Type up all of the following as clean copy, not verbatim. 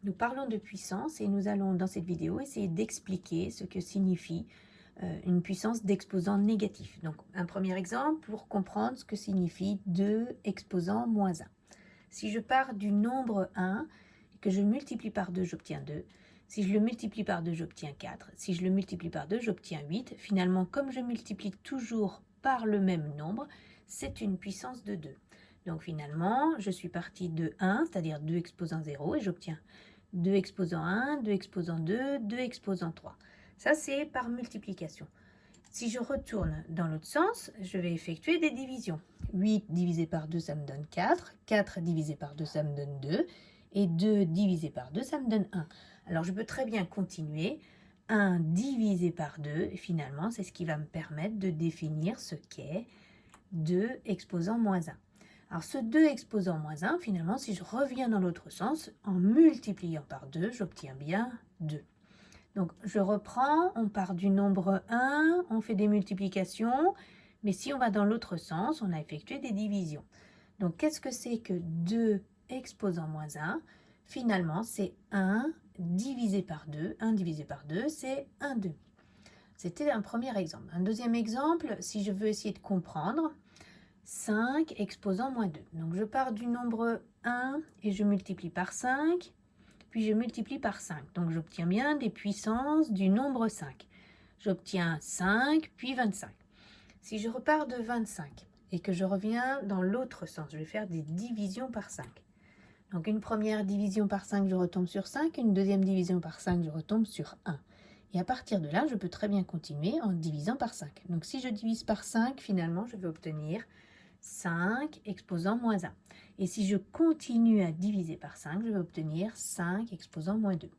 Nous parlons de puissance et nous allons dans cette vidéo essayer d'expliquer ce que signifie une puissance d'exposant négatif. Donc un premier exemple pour comprendre ce que signifie 2 exposant moins 1. Si je pars du nombre 1 et que je multiplie par 2, j'obtiens 2. Si je le multiplie par 2, j'obtiens 4. Si je le multiplie par 2, j'obtiens 8. Finalement, comme je multiplie toujours par le même nombre, c'est une puissance de 2. Donc finalement, je suis partie de 1, c'est-à-dire 2 exposant 0, et j'obtiens 2 exposant 1, 2 exposant 2, 2 exposant 3. Ça, c'est par multiplication. Si je retourne dans l'autre sens, je vais effectuer des divisions. 8 divisé par 2, ça me donne 4. 4 divisé par 2, ça me donne 2. Et 2 divisé par 2, ça me donne 1. Alors, je peux très bien continuer. 1 divisé par 2, et finalement, c'est ce qui va me permettre de définir ce qu'est 2 exposant moins 1. Alors, ce 2 exposant moins 1, finalement, si je reviens dans l'autre sens, en multipliant par 2, j'obtiens bien 2. Donc, je reprends, on part du nombre 1, on fait des multiplications, mais si on va dans l'autre sens, on a effectué des divisions. Donc, qu'est-ce que c'est que 2 exposant moins 1? Finalement, c'est 1 divisé par 2. 1 divisé par 2, c'est 1 2. C'était un premier exemple. Un deuxième exemple, si je veux essayer de comprendre, 5 exposant moins 2. Donc, je pars du nombre 1 et je multiplie par 5. Puis je multiplie par 5. Donc j'obtiens bien des puissances du nombre 5. J'obtiens 5, puis 25. Si je repars de 25 et que je reviens dans l'autre sens, je vais faire des divisions par 5. Donc une première division par 5, je retombe sur 5. Une deuxième division par 5, je retombe sur 1. Et à partir de là, je peux très bien continuer en divisant par 5. Donc si je divise par 5, finalement, je vais obtenir 5 exposant moins 1. Et si je continue à diviser par 5, je vais obtenir 5 exposant moins 2.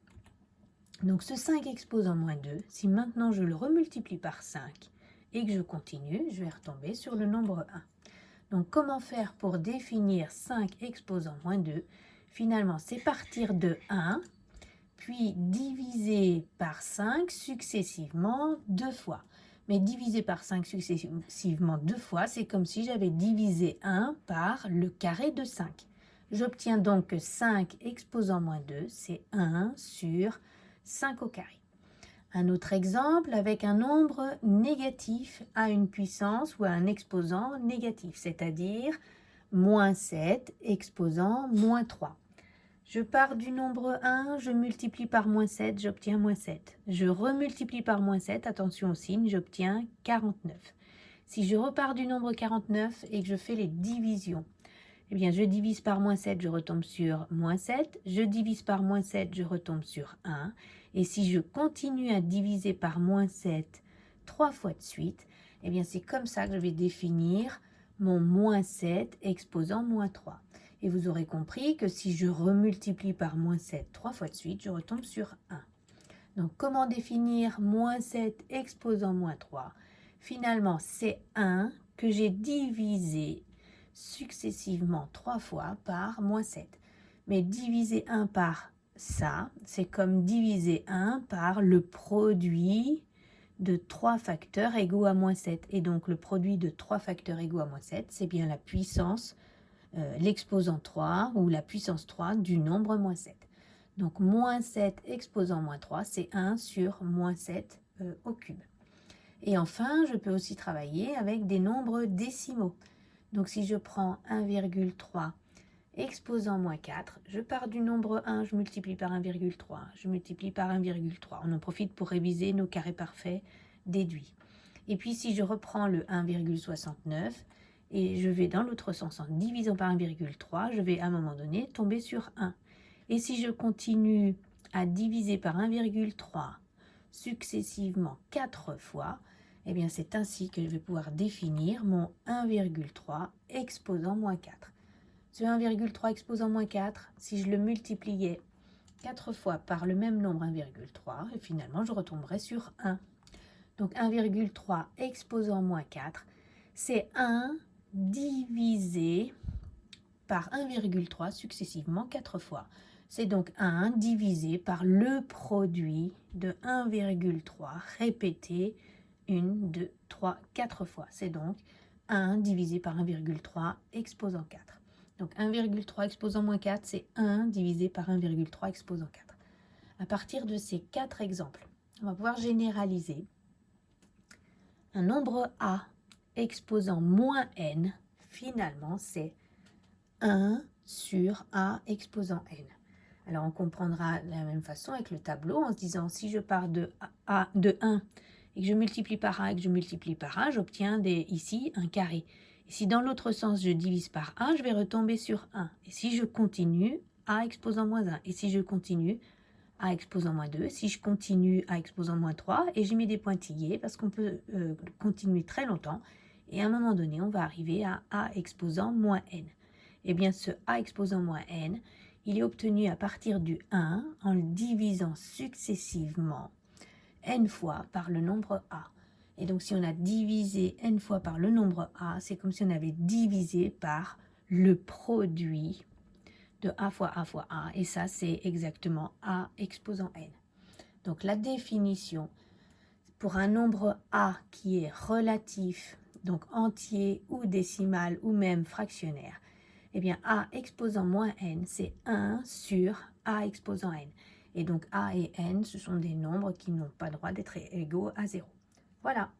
Donc ce 5 exposant moins 2, si maintenant je le remultiplie par 5 et que je continue, je vais retomber sur le nombre 1. Donc comment faire pour définir 5 exposant moins 2? Finalement, c'est partir de 1, puis diviser par 5 successivement 2 fois. Mais diviser par 5 successivement 2 fois, c'est comme si j'avais divisé 1 par le carré de 5. J'obtiens donc que 5 exposant moins 2, c'est 1 sur 5 au carré. Un autre exemple avec un nombre négatif à une puissance ou à un exposant négatif, c'est-à-dire moins 7 exposant moins 3. Je pars du nombre 1, je multiplie par moins 7, j'obtiens moins 7. Je remultiplie par moins 7, attention au signe, j'obtiens 49. Si je repars du nombre 49 et que je fais les divisions, eh bien je divise par moins 7, je retombe sur moins 7. Je divise par moins 7, je retombe sur 1. Et si je continue à diviser par moins 7 3 fois de suite, eh bien c'est comme ça que je vais définir mon moins 7 exposant moins 3. Et vous aurez compris que si je remultiplie par moins 7 3 fois de suite, je retombe sur 1. Donc comment définir moins 7 exposant moins 3? Finalement, c'est 1 que j'ai divisé successivement 3 fois par moins 7. Mais diviser 1 par ça, c'est comme diviser 1 par le produit de 3 facteurs égaux à moins 7. Et donc le produit de 3 facteurs égaux à moins 7, c'est bien la puissance, l'exposant 3 ou la puissance 3 du nombre moins 7. Donc moins 7 exposant moins 3, c'est 1 sur moins 7 au cube. Et enfin, je peux aussi travailler avec des nombres décimaux. Donc si je prends 1,3 exposant moins 4, je pars du nombre 1, je multiplie par 1,3, je multiplie par 1,3. On en profite pour réviser nos carrés parfaits déduits. Et puis si je reprends le 1,69 et je vais dans l'autre sens en divisant par 1,3, je vais à un moment donné tomber sur 1. Et si je continue à diviser par 1,3 successivement 4 fois, eh bien c'est ainsi que je vais pouvoir définir mon 1,3 exposant moins 4. Ce 1,3 exposant moins 4, si je le multipliais 4 fois par le même nombre 1,3, et finalement je retomberai sur 1. Donc 1,3 exposant moins 4, c'est 1 divisé par 1,3 successivement 4 fois. C'est donc 1 divisé par le produit de 1,3 répété 1, 2, 3, 4 fois. C'est donc 1 divisé par 1,3 exposant 4. Donc 1,3 exposant moins 4, c'est 1 divisé par 1,3 exposant 4. À partir de ces 4 exemples, on va pouvoir généraliser. Un nombre A exposant moins n, finalement, c'est 1 sur A exposant n. Alors, on comprendra de la même façon avec le tableau en se disant, si je pars de 1 et que je multiplie par 1 et que je multiplie par 1, j'obtiens ici un carré. Et si dans l'autre sens, je divise par 1, je vais retomber sur 1. Et si je continue, A exposant moins 1. Et si je continue, A exposant moins 2. Si je continue, A exposant moins 3. Et j'ai mis des pointillés parce qu'on peut continuer très longtemps. Et à un moment donné, on va arriver à A exposant moins n. Eh bien, ce A exposant moins n, il est obtenu à partir du 1 en le divisant successivement n fois par le nombre A. Et donc, si on a divisé n fois par le nombre A, c'est comme si on avait divisé par le produit de A fois A fois A. Et ça, c'est exactement A exposant n. Donc, la définition pour un nombre A qui est relatif, donc entier ou décimal ou même fractionnaire, eh bien, A exposant moins n, c'est 1 sur A exposant n. Et donc, A et n, ce sont des nombres qui n'ont pas le droit d'être égaux à 0. Voilà.